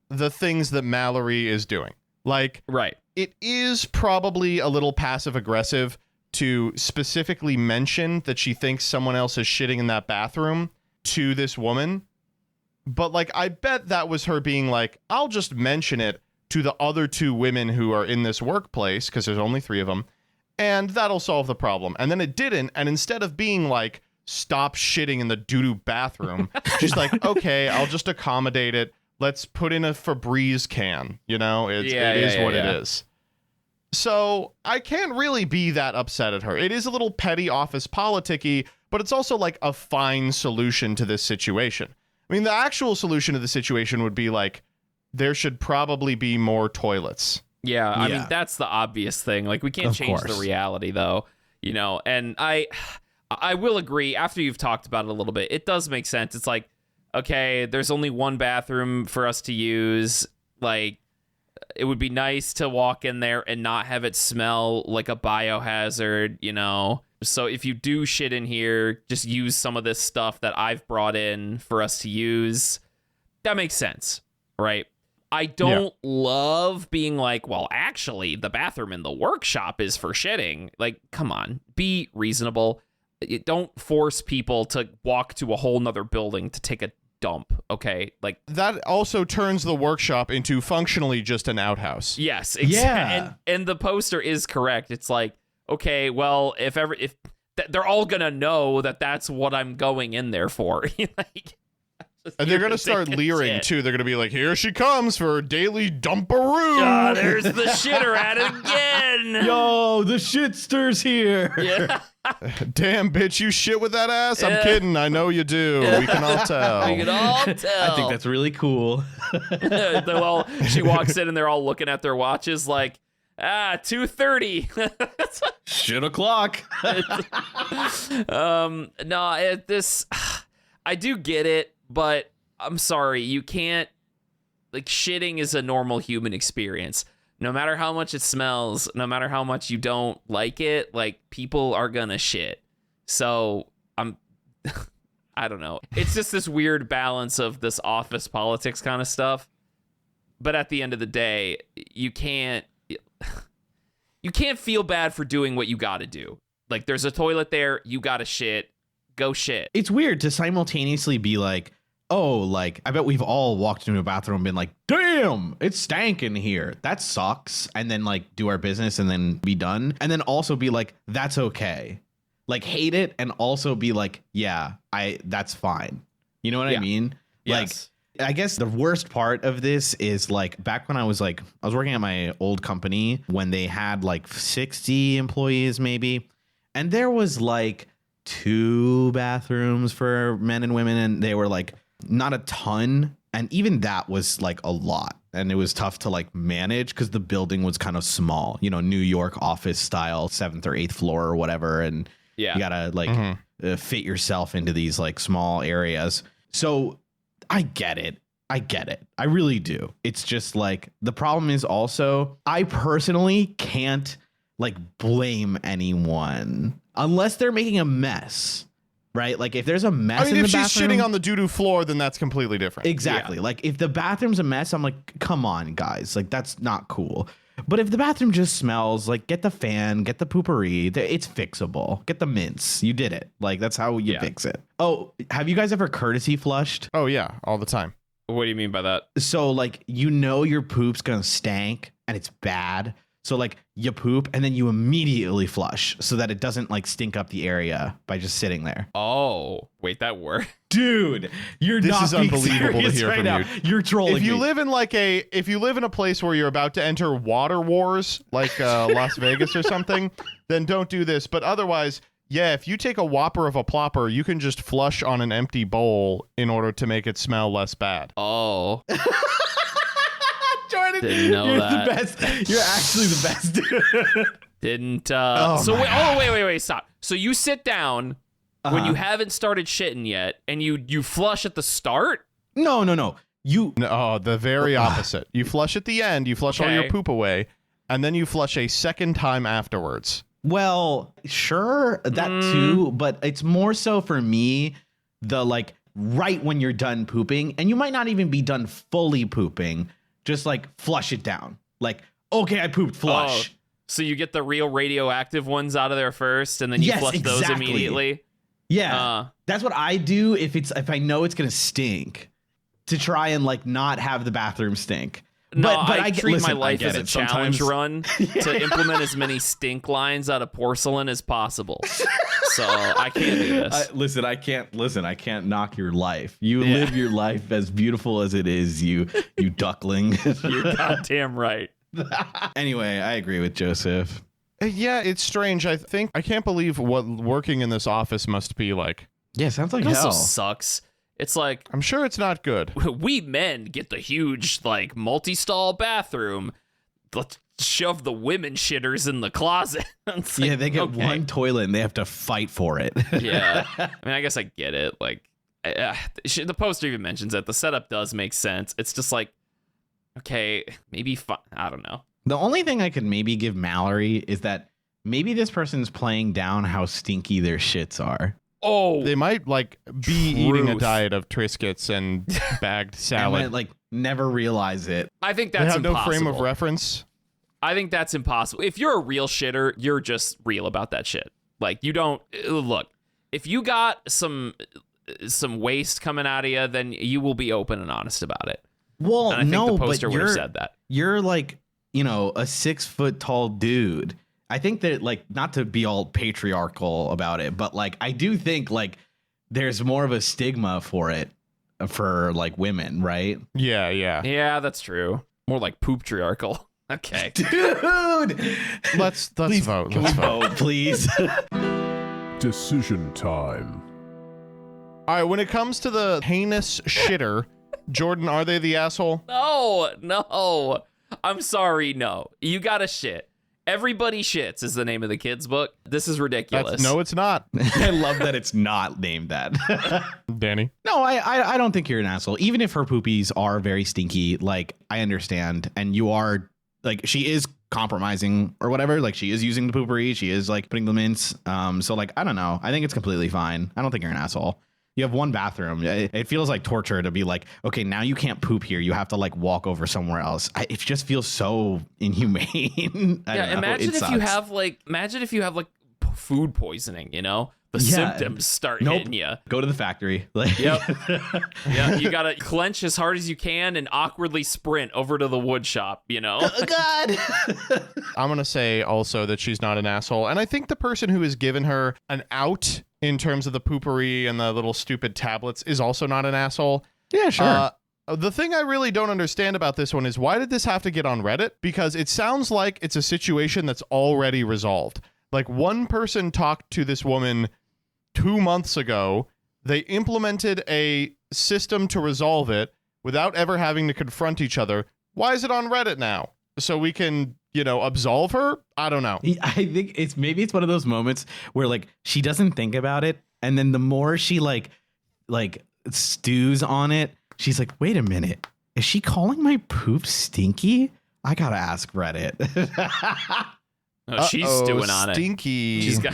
the things that Mallory is doing. Like, right. it is probably a little passive-aggressive to specifically mention that she thinks someone else is shitting in that bathroom to this woman. But, like, I bet that was her being like, I'll just mention it to the other 2 women who are in this workplace, because there's only 3 of them, and that'll solve the problem. And then it didn't, and instead of being like, stop shitting in the doo-doo bathroom, she's like, okay, I'll just accommodate it. Let's put in a Febreze can. It is what it is. So I can't really be that upset at her. It is a little petty office politic-y, but it's also like a fine solution to this situation. I mean, the actual solution to the situation would be like, there should probably be more toilets. Yeah, I Yeah. mean, that's the obvious thing. Like, we can't Of change course. the reality, though. You know, and I will agree, after you've talked about it a little bit, it does make sense. It's like, okay, there's only one bathroom for us to use. Like, it would be nice to walk in there and not have it smell like a biohazard, you know? So if you do shit in here, just use some of this stuff that I've brought in for us to use. That makes sense, right? I don't love being like, well, actually, the bathroom in the workshop is for shitting. Like, come on, be reasonable. Don't force people to walk to a whole nother building to take a dump, okay? Like, that also turns the workshop into functionally just an outhouse. yes, exactly. And the poster is correct. It's like, okay, well, if they're all gonna know that that's what I'm going in there for. Like, and they're gonna start leering too. They're gonna be like, "Here she comes for a daily dumperoo." Oh, there's the shitter at it again. Yo, the shitster's here. Yeah. Damn, bitch, you shit with that ass? I'm kidding. I know you do. We can all tell. We can all tell. I think that's really cool. Well, she walks in and they're all looking at their watches like, 2:30. Shit o'clock. No, this, I do get it, but I'm sorry, you can't, like, shitting is a normal human experience. No matter how much it smells, no matter how much you don't like it, like, people are gonna shit. So I don't know. It's just this weird balance of this office politics kind of stuff. But at the end of the day, you can't feel bad for doing what you gotta do. Like, there's a toilet there, you gotta shit, go shit. It's weird to simultaneously be like, oh, like, I bet we've all walked into a bathroom and been like, damn, it's stank in here. That sucks. And then, like, do our business and then be done. And then also be like, that's okay. Like, hate it and also be like, yeah, that's fine. You know what I mean? Yes. Like, I guess the worst part of this is, like, back when I was working at my old company when they had like 60 employees maybe. And there was like 2 bathrooms for men and women. And they were like, not a ton, and even that was like a lot, and it was tough to like manage because the building was kind of small, you know, New York office style, 7th or 8th floor or whatever, and you gotta like fit yourself into these like small areas. So I get it, I really do. It's just like, the problem is also, I personally can't like blame anyone unless they're making a mess. Right? Like, if there's a mess in the bathroom. If she's shitting on the doo-doo floor, then that's completely different. Exactly. Yeah. Like, if the bathroom's a mess, I'm like, come on, guys. Like, that's not cool. But if the bathroom just smells, like, get the fan, get the poopery. It's fixable. Get the mints. You did it. Like, that's how you fix it. Oh, have you guys ever courtesy flushed? Oh, yeah. All the time. What do you mean by that? So, like, you know your poop's gonna stank and it's bad. So, like, you poop and then you immediately flush so that it doesn't, like, stink up the area by just sitting there. Oh, wait, that worked? Dude, This is unbelievable to hear right from now. you. You're trolling If you me. live in a place where you're about to enter water wars, like Las Vegas or something, then don't do this. But otherwise, yeah, if you take a whopper of a plopper, you can just flush on an empty bowl in order to make it smell less bad. Oh. Jordan, Didn't know you're that. the best. You're actually the best, dude. Didn't, wait, stop. So you sit down when you haven't started shitting yet, and you flush at the start? No. No, the very opposite. You flush at the end, you flush all your poop away, and then you flush a second time afterwards. Well, sure, that too, but it's more so for me, the like right when you're done pooping, and you might not even be done fully pooping, just like flush it down. Like, okay, I pooped, flush. Oh, so you get the real radioactive ones out of there first, and then you flush those immediately? Yeah, that's what I do if I know it's gonna stink, to try and like not have the bathroom stink. No, but I treat my life as a challenge run to implement as many stink lines out of porcelain as possible. So I can't do this. I can't knock your life. You live your life as beautiful as it is, you duckling. You're goddamn right. Anyway, I agree with Joseph. Yeah, it's strange. I can't believe what working in this office must be like. Yeah, sounds like It also hell. sucks. It's like, I'm sure it's not good. we men get the huge, like, multi-stall bathroom. shove the women shitters in the closet. It's Yeah, like, they get okay. one toilet and they have to fight for it. Yeah. I mean, I guess I get it. Like, the poster even mentions it. The setup does make sense. It's just like, okay, maybe I don't know. The only thing I could maybe give Mallory is that maybe this person's playing down how stinky their shits are. Oh, They might like be eating a Truth. diet of Triscuits and bagged And salad. like never realize it. I think They that's have impossible. no frame of reference. I think that's impossible. If you're a real shitter, you're just real about that shit. Like, you don't look. If you got some waste coming out of you, then you will be open and honest about it. Well, And I think no, the but poster would have said that. you're like, you know, a 6 foot tall dude. I think that, like, not to be all patriarchal about it, but like, I do think like there's more of a stigma for it for like women, right? Yeah. Yeah, that's true. More like poop-triarchal. Okay. Dude, Let's please, vote. can Let's we vote. vote, please? Decision time. All right. When it comes to the heinous shitter, Jordan, are they the asshole? No. I'm sorry, no. You gotta shit. Everybody Shits is the name of the kid's book. This is ridiculous. No, it's not. I love that it's not named that. Danny. No, I don't think you're an asshole. Even if her poopies are very stinky, like, I understand. And you are, like, she is compromising or whatever. Like, she is using the poopery. She is, like, putting them in. So, like, I don't know. I think it's completely fine. I don't think you're an asshole. You have one bathroom. It feels like torture to be like, okay, now you can't poop here. You have to, like, walk over somewhere else. It just feels so inhumane. I don't know. Imagine It if sucks. you have like food poisoning, you know? The Yeah. symptoms start Nope. hitting you. Go to the factory. Like, Yep. Yeah, you gotta clench as hard as you can and awkwardly sprint over to the wood shop, you know? Oh, God. I'm going to say also that she's not an asshole. And I think the person who has given her an out in terms of the poopery and the little stupid tablets is also not an asshole. Yeah, sure. The thing I really don't understand about this one is why did this have to get on Reddit? Because it sounds like it's a situation that's already resolved. Like, one person talked to this woman 2 months ago. They implemented a system to resolve it without ever having to confront each other. Why is it on Reddit now? So we can, absolve her? I don't know. I think it's one of those moments where, like, she doesn't think about it, and then the more she like stews on it, she's like, wait a minute, is she calling my poop stinky? I gotta ask Reddit. Oh, she's Uh-oh, doing on it. Stinky. She's got.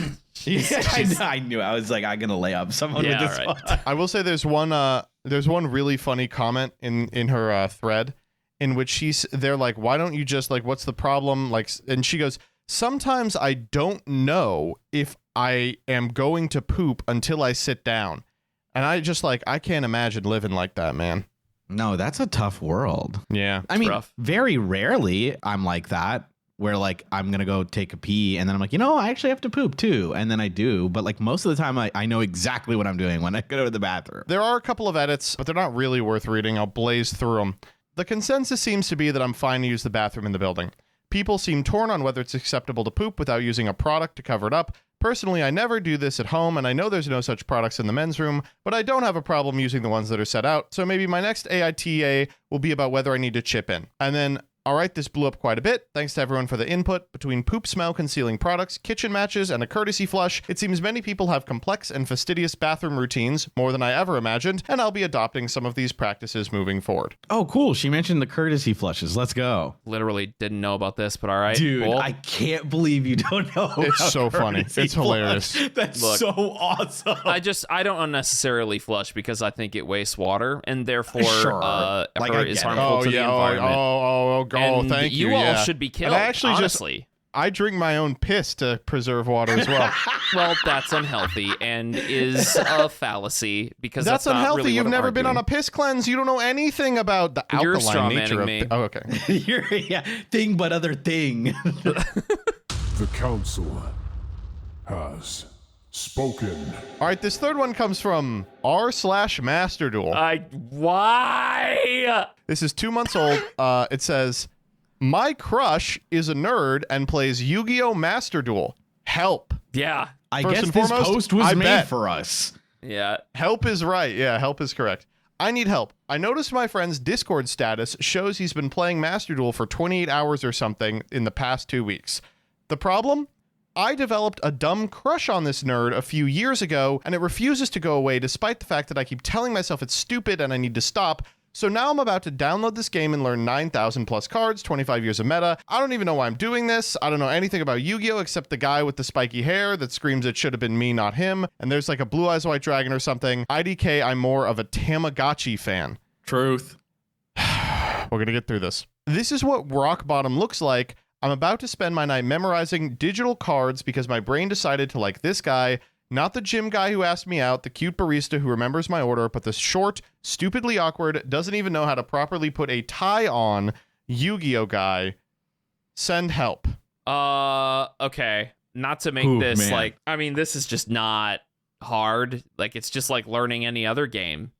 I knew. I was like, I'm gonna lay up someone Yeah, with this right. one. I will say there's one really funny comment in her thread in which they're like, why don't you just, like, what's the problem? Like, and she goes, sometimes I don't know if I am going to poop until I sit down. And I just, like, I can't imagine living like that, man. No, that's a tough world. Yeah. I mean, rough. very rarely I'm like that, where, like, I'm gonna go take a pee and then I'm like, I actually have to poop too, and then I do. But, like, most of the time I know exactly what I'm doing when I go to the bathroom. There are a couple of edits, but they're not really worth reading. I'll blaze through them. The consensus seems to be that I'm fine to use the bathroom in the building. People seem torn on whether it's acceptable to poop without using a product to cover it up. Personally, I never do this at home, and I know there's no such products in the men's room, but I don't have a problem using the ones that are set out, so maybe my next AITA will be about whether I need to chip in. And then, all right, this blew up quite a bit. Thanks to everyone for the input. Between poop smell concealing products, kitchen matches, and a courtesy flush, it seems many people have complex and fastidious bathroom routines, more than I ever imagined, and I'll be adopting some of these practices moving forward. Oh, cool. She mentioned the courtesy flushes. Let's go. Literally didn't know about this, but all right. Dude, cool. I can't believe you don't know. It's about so funny. courtesy It's hilarious. flush. That's Look, so awesome. I don't unnecessarily flush because I think it wastes water and therefore Sure. Like, I is get it. harmful to the environment. And thank you. You all yeah. should be killed. And I actually honestly. I drink my own piss to preserve water as well. Well, that's unhealthy and is a fallacy because That's not unhealthy. Really You've what I'm never been on a arguing. piss cleanse. You don't know anything about the You're alkaline nature strawmanning of me. Oh, okay. Thing but other thing. The Council has spoken. All right, this third one comes from r/masterduel. Why? This is 2 months old. It says, my crush is a nerd and plays Yu-Gi-Oh! Master Duel. Help. Yeah. I First guess and this foremost, post was I made bet. for us. Yeah. Help is right. Yeah, help is correct. I need help. I noticed my friend's Discord status shows he's been playing Master Duel for 28 hours or something in the past 2 weeks. The problem? I developed a dumb crush on this nerd a few years ago, and it refuses to go away despite the fact that I keep telling myself it's stupid and I need to stop. So now I'm about to download this game and learn 9,000 plus cards, 25 years of meta. I don't even know why I'm doing this. I don't know anything about Yu-Gi-Oh! Except the guy with the spiky hair that screams it should have been me, not him. And there's like a Blue Eyes White Dragon or something. IDK, I'm more of a Tamagotchi fan. Truth. We're gonna get through this. This is what rock bottom looks like. I'm about to spend my night memorizing digital cards because my brain decided to like this guy. Not the gym guy who asked me out, the cute barista who remembers my order, but the short, stupidly awkward, doesn't even know how to properly put a tie on Yu-Gi-Oh guy. Send help. Okay. Not to make this man. like, I mean, this is just not hard. Like, it's just like learning any other game,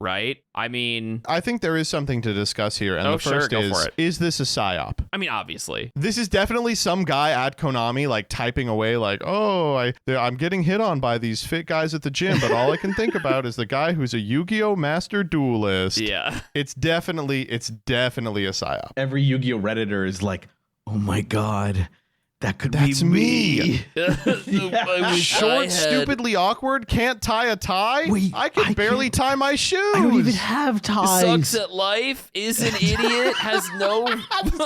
right? I mean, I think there is something to discuss here, and the first go for it. is this a psyop? I mean, obviously. This is definitely some guy at Konami, like, typing away, like, oh, I'm getting hit on by these fit guys at the gym, but all I can think about is the guy who's a Yu-Gi-Oh! Master Duelist. Yeah. It's definitely a psyop. Every Yu-Gi-Oh! Redditor is like, oh my god, that could That's be me. Short, Stupidly awkward, can't tie a tie? Wait, I can I barely tie my shoes. I don't even have ties. sucks at life, is an idiot, has no...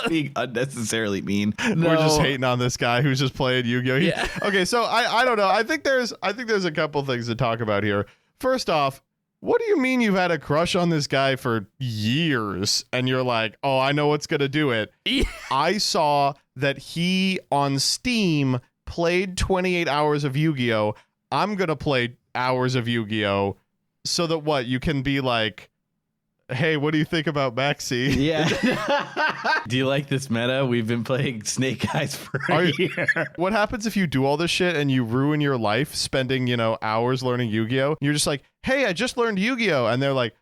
Being unnecessarily mean. We're just hating on this guy who's just playing Yu-Gi-Oh! Yeah. Okay, so I don't know. I think there's a couple things to talk about here. First off, what do you mean you've had a crush on this guy for years and you're like, oh, I know what's gonna do it? Yeah. I saw that he on Steam played 28 hours of Yu-Gi-Oh! I'm gonna play hours of Yu-Gi-Oh! So that what you can be like, hey, what do you think about Maxi? Yeah. Do you like this meta? We've been playing Snake Eyes for a year. What happens if you do all this shit and you ruin your life spending, hours learning Yu-Gi-Oh? You're just like, hey, I just learned Yu-Gi-Oh! And they're like,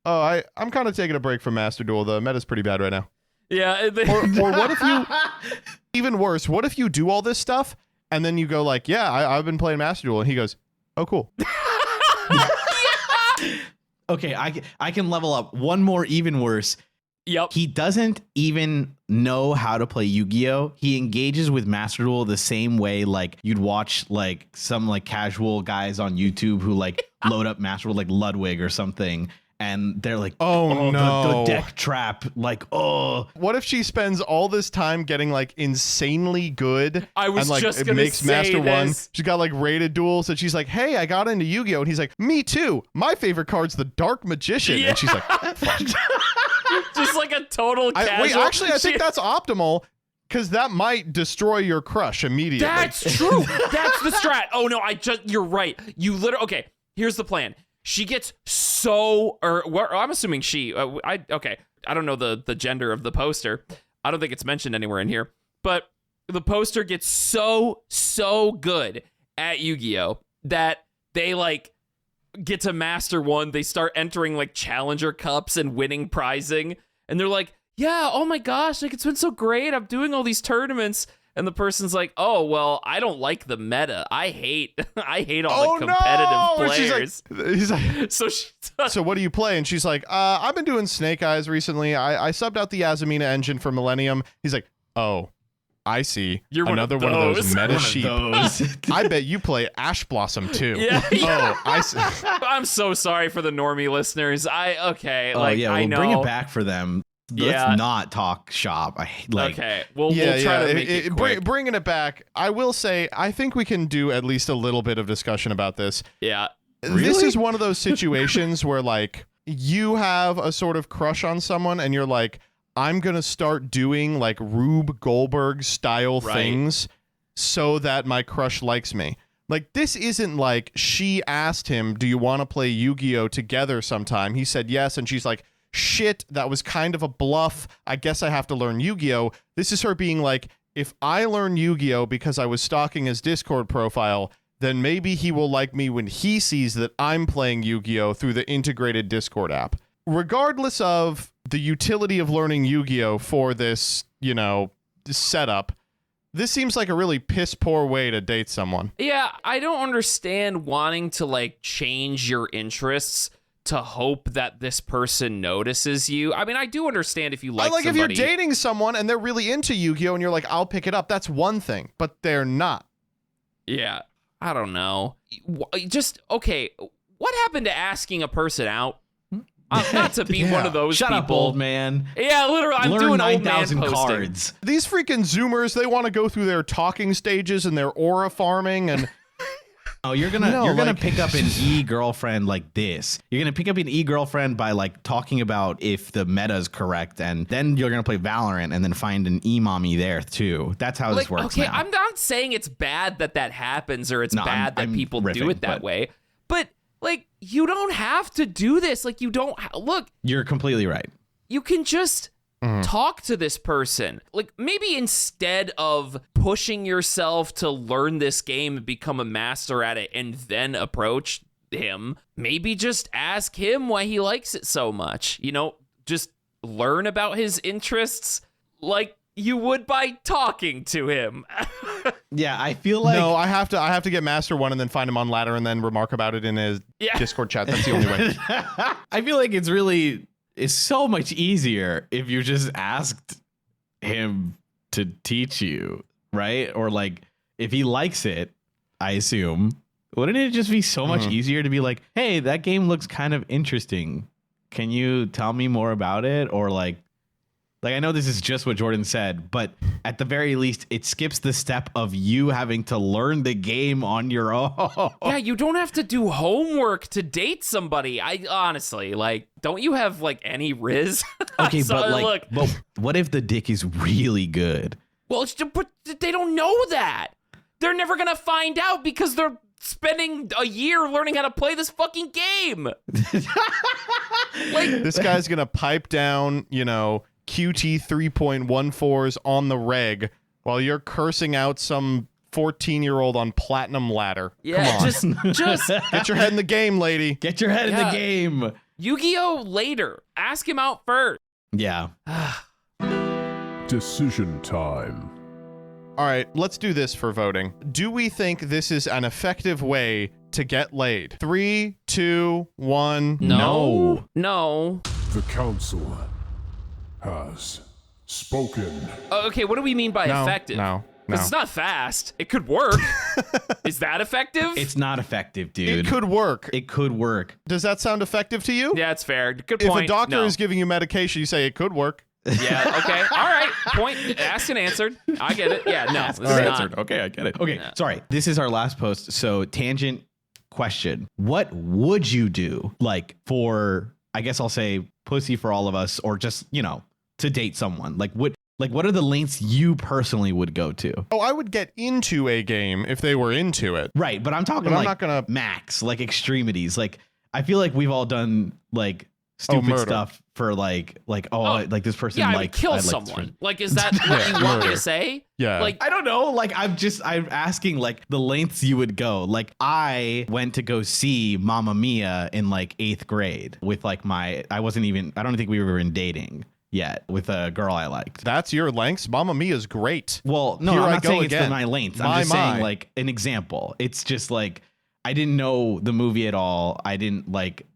oh, I'm kind of taking a break from Master Duel. The meta's pretty bad right now. Yeah. Or what if you, even worse, what if you do all this stuff and then you go like, yeah, I've been playing Master Duel. And he goes, oh, cool. Okay, I can level up one more even worse. Yep. He doesn't even know how to play Yu-Gi-Oh! He engages with Master Duel the same way like you'd watch like some like casual guys on YouTube who like load up Master Duel like Ludwig or something. And they're like, oh no, the deck trap. Like, oh. What if she spends all this time getting like insanely good? I was and, like, just it gonna makes say Master One. this. She's got like rated duels, and she's like, "Hey, I got into Yu-Gi-Oh!" And he's like, "Me too. My favorite card's the Dark Magician." Yeah. And she's like, "Fuck." Just like a total casual. Wait, actually, I think that's optimal because that might destroy your crush immediately. That's true. That's the strat. Oh no, you're right. You literally, okay, here's the plan. She gets I'm assuming she, I don't know the gender of the poster. I don't think it's mentioned anywhere in here, but the poster gets so good at Yu-Gi-Oh! That they like get to Master One. They start entering like Challenger Cups and winning prizing. And they're like, yeah, oh my gosh, like it's been so great. I'm doing all these tournaments. And the person's like, oh, well, I don't like the meta. I hate all the competitive players. He's like, so what do you play? And she's like, I've been doing Snake Eyes recently. I subbed out the Yasmina engine for Millennium. He's like, oh, I see. You're another one of those meta sheep. I bet you play Ash Blossom too. Yeah. Oh, I see. I'm so sorry for the normie listeners. I know. Bring it back for them. Let's not talk shop. Okay, we'll try to make it quick. Bringing it back, I will say, I think we can do at least a little bit of discussion about this. Yeah. This is one of those situations where, like, you have a sort of crush on someone and you're like, I'm going to start doing, like, Rube Goldberg style things so that my crush likes me. Like, this isn't like she asked him, do you want to play Yu-Gi-Oh! Together sometime? He said yes, and she's like, shit, that was kind of a bluff. I guess I have to learn Yu-Gi-Oh! This is her being like, if I learn Yu-Gi-Oh! Because I was stalking his Discord profile, then maybe he will like me when he sees that I'm playing Yu-Gi-Oh! Through the integrated Discord app. Regardless of the utility of learning Yu-Gi-Oh! For this, setup, this seems like a really piss poor way to date someone. Yeah, I don't understand wanting to like change your interests to hope that this person notices you. I mean, I do understand if you like if somebody. you're dating someone and they're really into Yu-Gi-Oh and you're like, I'll pick it up. That's one thing, but they're not. Yeah, I don't know. Just, okay, what happened to asking a person out? Not to be one of those Shut people. up, old man. Yeah, literally, I'm Learn doing old man 9,000 posting. cards. These freaking Zoomers, they want to go through their talking stages and their aura farming and... Oh, you're gonna pick up an e-girlfriend like this. You're gonna pick up an e-girlfriend by like talking about if the meta is correct, and then you're gonna play Valorant and then find an e-mommy there too. That's how this works. Okay, now. I'm not saying it's bad that happens or it's bad that I'm people do riffing, it that but- way, but like you don't have to do this. Like you don't look. You're completely right. You can just talk to this person. Like maybe instead of pushing yourself to learn this game and become a master at it and then approach him, maybe just ask him why he likes it so much. You know, just learn about his interests like you would by talking to him. Yeah, I feel like No, I have to get Master 1 and then find him on ladder and then remark about it in his Discord chat. That's the only way. I feel like it's so much easier if you just asked him to teach you, right? Or like if he likes it, I assume, wouldn't it just be so much easier to be like, hey, that game looks kind of interesting. Can you tell me more about it? Or like I know this is just what Jordan said, but at the very least, it skips the step of you having to learn the game on your own. Yeah, you don't have to do homework to date somebody. I honestly, like, don't you have like any riz? Okay, So, but like, look, but what if the dick is really good? well, but they don't know that. They're never gonna find out because they're spending a year learning how to play this fucking game. Like, This guy's going to pipe down, QT 3.14s on the reg while you're cursing out some 14-year-old on platinum ladder. yeah, Come on. just Get your head in the game, lady. Get your head in Yeah. the game. Yu-Gi-Oh later. Ask him out first. Yeah. Decision time. All right, let's do this for voting. Do we think this is an effective way to get laid? 3, 2, 1. No. The council has spoken. Okay, what do we mean by No, effective? no. Because it's not fast. It could work. Is that effective? It's not effective, dude. It could work. It could work. Does that sound effective to you? Yeah, it's fair. Good If point. a doctor No. is giving you medication, you say it could work. Yeah, okay. All right. Point asked and answered. I get it. Yeah, no. This is not. Okay, I get it. Okay, sorry. This is our last post. So, tangent question. What would you do, like, for, I guess I'll say, pussy for all of us, or just, to date someone? Like, what are the lengths you personally would go to? Oh, I would get into a game if they were into it. Right, but I'm talking But I'm like not gonna- max, like extremities. Like, I feel like we've all done, like, stupid murder. stuff for like like this person Yeah, I would like kill I'd like to someone. train. Like, is that what you want me to say? Yeah. Like, I don't know. Like, I'm asking like the lengths you would go. Like, I went to go see Mamma Mia in like 8th grade with like I don't think we were in dating yet with a girl I liked. That's your lengths. Mamma Mia is great. Well, no, Here I'm I not go saying again. it's my length. I'm My, just saying my. like an example. It's just like I didn't know the movie at all. I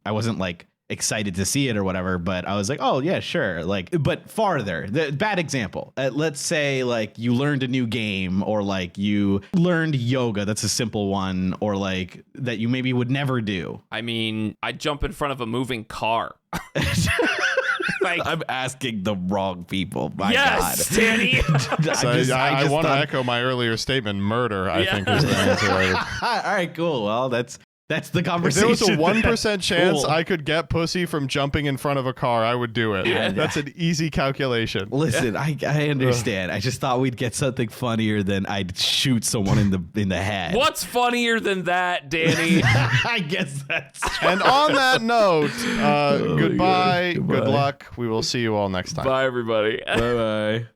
wasn't like excited to see it or whatever, but I was like, oh yeah, sure. Like, but farther, the bad example. Let's say like you learned a new game, or like you learned yoga. That's a simple one, or like that you maybe would never do. I mean, I'd jump in front of a moving car. Like, I'm asking the wrong people. My yes, God. Danny. So I want to thought- echo my earlier statement. Murder, I Yeah. think, is the answer. All right, cool. Well, that's the If there conversation. was a 1% chance Cool. I could get pussy from jumping in front of a car, I would do it. Yeah. That's an easy calculation. Listen, I understand. I just thought we'd get something funnier than I'd shoot someone in the head. What's funnier than that, Danny? I guess that's And on that note, goodbye, Goodbye. good luck. We will see you all next time. Bye, everybody. bye.